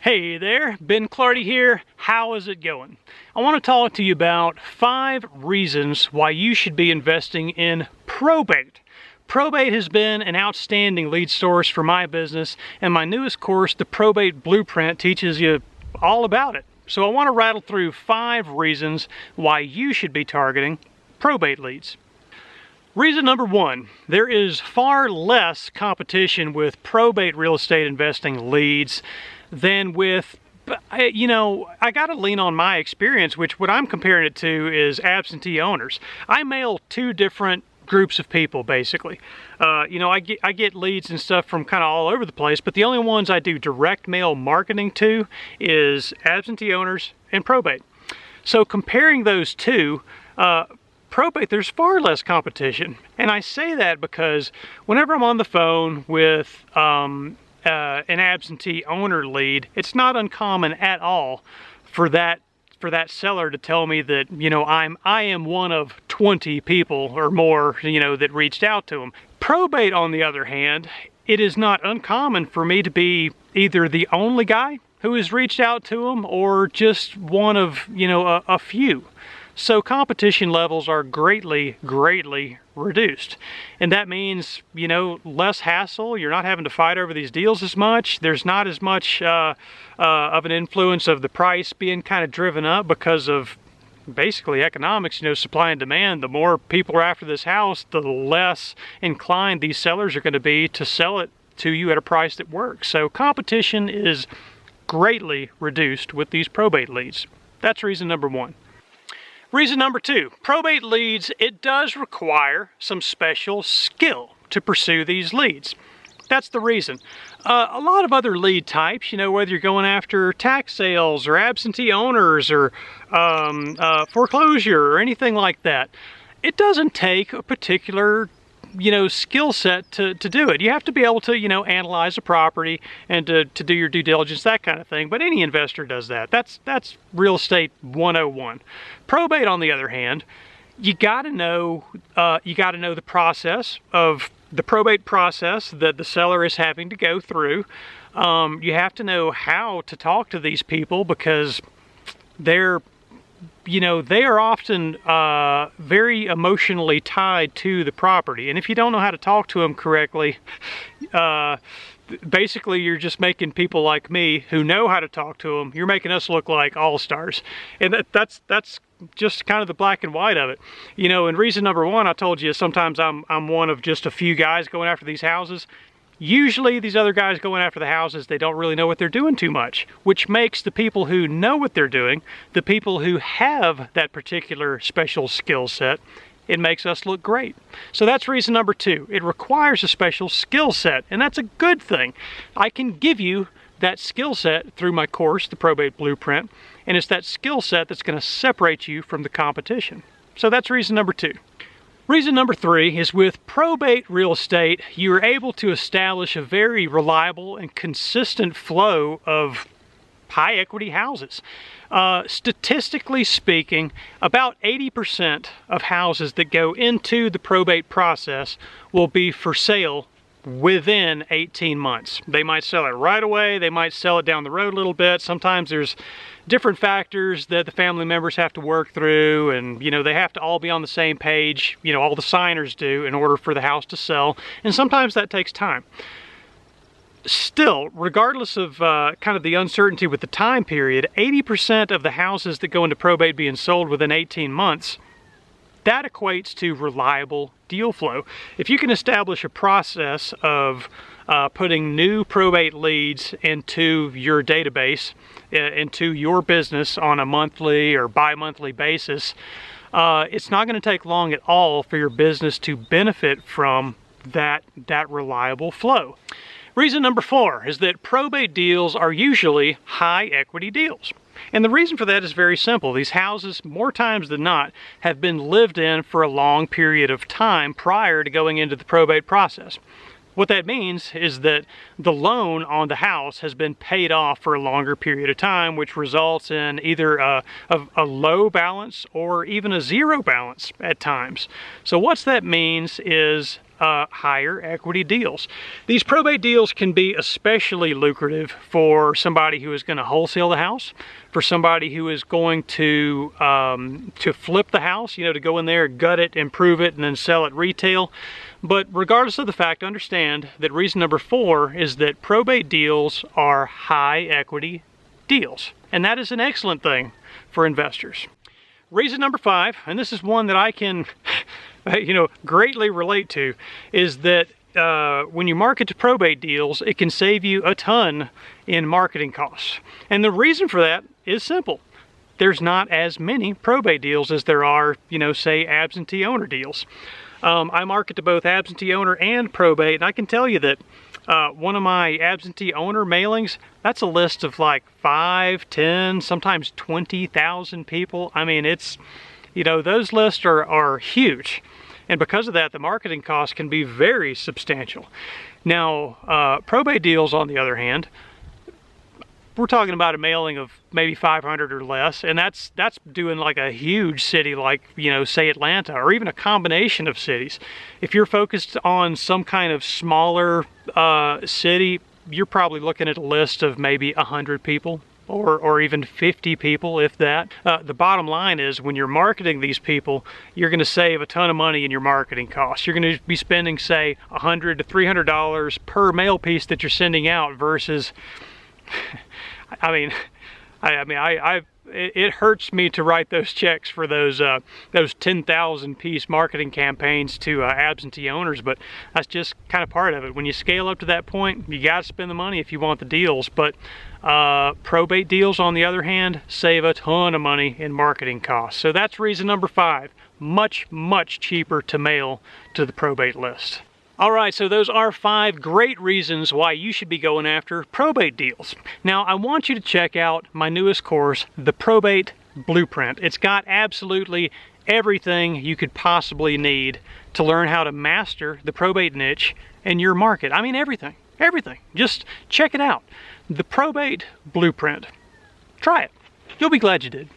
Hey there, Ben Clardy here. How is it going? I want to talk to you about 5 reasons why you should be investing in probate. Probate has been an outstanding lead source for my business, and my newest course, the Probate Blueprint, teaches you all about it. So I want to rattle through 5 reasons why you should be targeting probate leads. Reason number 1, there is far less competition with probate real estate investing leads than with, I gotta lean on my experience, which what I'm comparing it to is absentee owners. I mail 2 different groups of people, basically. I get leads and stuff from kind of all over the place, but the only ones I do direct mail marketing to is absentee owners and probate. So comparing those two, probate, there's far less competition. And I say that because whenever I'm on the phone with an absentee owner lead, it's not uncommon at all for that seller to tell me that, I am one of 20 people or more, that reached out to them. Probate, on the other hand, it is not uncommon for me to be either the only guy who has reached out to them or just one of, a few. So competition levels are greatly reduced. And that means, less hassle. You're not having to fight over these deals as much. There's not as much of an influence of the price being kind of driven up because of basically economics, supply and demand. The more people are after this house, the less inclined these sellers are going to be to sell it to you at a price that works. So competition is greatly reduced with these probate leads. That's reason number 1. Reason number 2, probate leads, it does require some special skill to pursue these leads. That's the reason. A lot of other lead types, whether you're going after tax sales or absentee owners or foreclosure or anything like that, it doesn't take a particular skill set to do it. You have to be able to, analyze a property and to do your due diligence, that kind of thing. But any investor does that. That's real estate 101. Probate, on the other hand, you got to know the process of the probate process that the seller is having to go through. You have to know how to talk to these people because they are often very emotionally tied to the property. And if you don't know how to talk to them correctly, basically you're just making people like me who know how to talk to them, you're making us look like all-stars. And that's just kind of the black and white of it. And reason number 1, I told you, sometimes I'm one of just a few guys going after these houses. Usually these other guys going after the houses, they don't really know what they're doing too much, which makes the people who know what they're doing, the people who have that particular special skill set, it makes us look great. So that's reason number 2. It requires a special skill set, and that's a good thing. I can give you that skill set through my course, the Probate Blueprint, and it's that skill set that's going to separate you from the competition. So that's reason number 2. Reason number 3 is with probate real estate, you are able to establish a very reliable and consistent flow of high equity houses. Statistically speaking, about 80% of houses that go into the probate process will be for sale within 18 months. They might sell it right away, they might sell it down the road a little bit. Sometimes there's different factors that the family members have to work through, and they have to all be on the same page, all the signers do, in order for the house to sell, and sometimes that takes time. Still, regardless of kind of the uncertainty with the time period, 80% of the houses that go into probate being sold within 18 months, that equates to reliable deal flow. If you can establish a process of putting new probate leads into your database, into your business on a monthly or bi-monthly basis, it's not going to take long at all for your business to benefit from that reliable flow. Reason number 4 is that probate deals are usually high equity deals. And the reason for that is very simple. These houses, more times than not, have been lived in for a long period of time prior to going into the probate process. What that means is that the loan on the house has been paid off for a longer period of time, which results in either a low balance or even a zero balance at times. So what that means is higher equity deals. These probate deals can be especially lucrative for somebody who is going to wholesale the house, for somebody who is going to flip the house, to go in there, gut it, improve it, and then sell it retail. But regardless of the fact, understand that reason number 4 is that probate deals are high equity deals. And that is an excellent thing for investors. Reason number 5, and this is one that I can greatly relate to, is that when you market to probate deals, it can save you a ton in marketing costs. And the reason for that is simple. There's not as many probate deals as there are, say, absentee owner deals. I market to both absentee owner and probate, and I can tell you that one of my absentee owner mailings, that's a list of like 5, 10, sometimes 20,000 people. I mean, it's, those lists are huge. And because of that, the marketing costs can be very substantial. Now, probate deals, on the other hand, we're talking about a mailing of maybe 500 or less, and that's doing like a huge city like, say Atlanta, or even a combination of cities. If you're focused on some kind of smaller city, you're probably looking at a list of maybe 100 people. Or even 50 people, if that. The bottom line is, when you're marketing these people, you're going to save a ton of money in your marketing costs. You're going to be spending, say, $100 to $300 per mail piece that you're sending out versus, it hurts me to write those checks for those 10,000 piece marketing campaigns to absentee owners, but that's just kind of part of it. When you scale up to that point, you got to spend the money if you want the deals. But probate deals, on the other hand, save a ton of money in marketing costs. So that's reason number 5. Much, much cheaper to mail to the probate list. All right, so those are 5 great reasons why you should be going after probate deals. Now, I want you to check out my newest course, the Probate Blueprint. It's got absolutely everything you could possibly need to learn how to master the probate niche in your market. I mean, everything. Just check it out. The Probate Blueprint. Try it. You'll be glad you did.